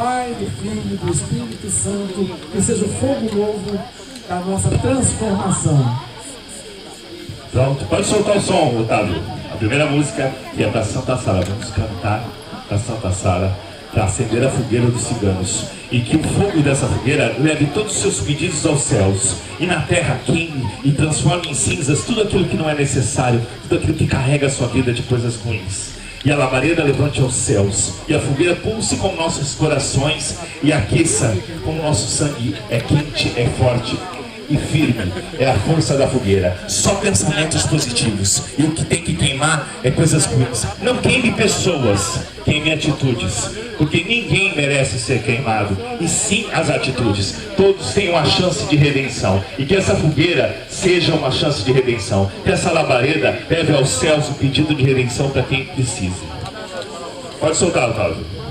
Pai, do Filho e do Espírito Santo, que seja o fogo novo da nossa transformação. Pronto, pode soltar o som, Otávio. A primeira música que é da Santa Sara. Vamos cantar da Santa Sara para acender a fogueira dos ciganos. E que o fogo dessa fogueira leve todos os seus pedidos aos céus. E na terra queime e transforme em cinzas tudo aquilo que não é necessário, tudo aquilo que carrega a sua vida de coisas ruins. E a labareda levante aos céus, e a fogueira pulse com nossos corações, e aqueça com nosso sangue. É quente, é forte e firme, é a força da fogueira. Só pensamentos positivos. E o que tem que queimar é coisas ruins. Não queime pessoas, queime atitudes, porque ninguém merece ser queimado, e sim as atitudes. Todos têm uma chance de redenção, e que essa fogueira seja uma chance de redenção. Que essa labareda leve aos céus o pedido de redenção para quem precise. Pode soltar, Otávio.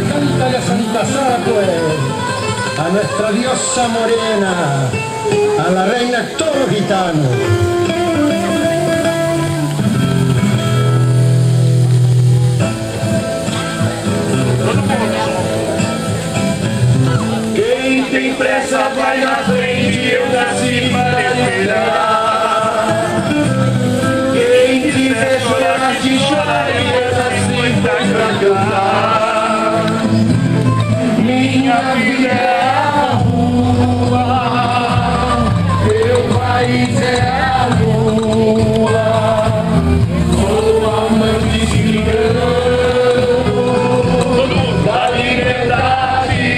Cántale a Santa Sara, pues, a nuestra diosa morena, a la reina de todos los gitanos. Quem tem pressa vai na frente, eu nasci para esperar. Quem quiser chorar, te choraria, eu nasci pra cantar. Minha vida é a rua, meu país é a lua, sou amante cigano da liberdade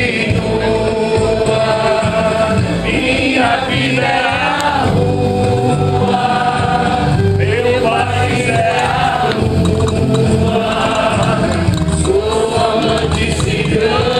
nua. Minha vida é a rua, meu país é a lua, sou amante cigano.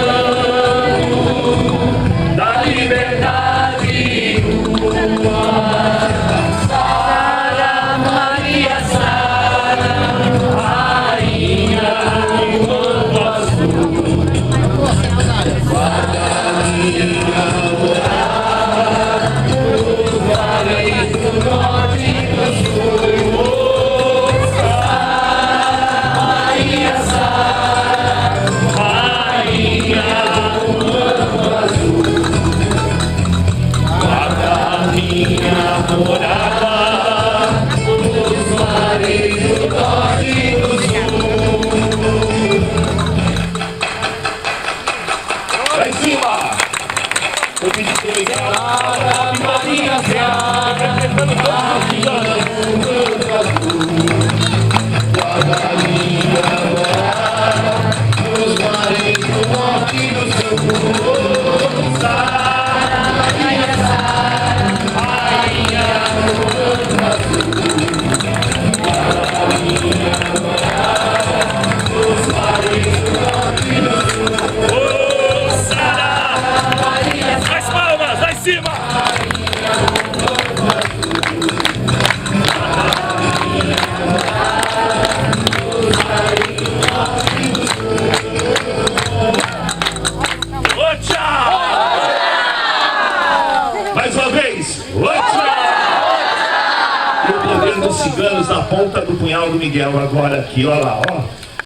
Ciganos na ponta do punhal do Miguel agora aqui, olha lá, ó.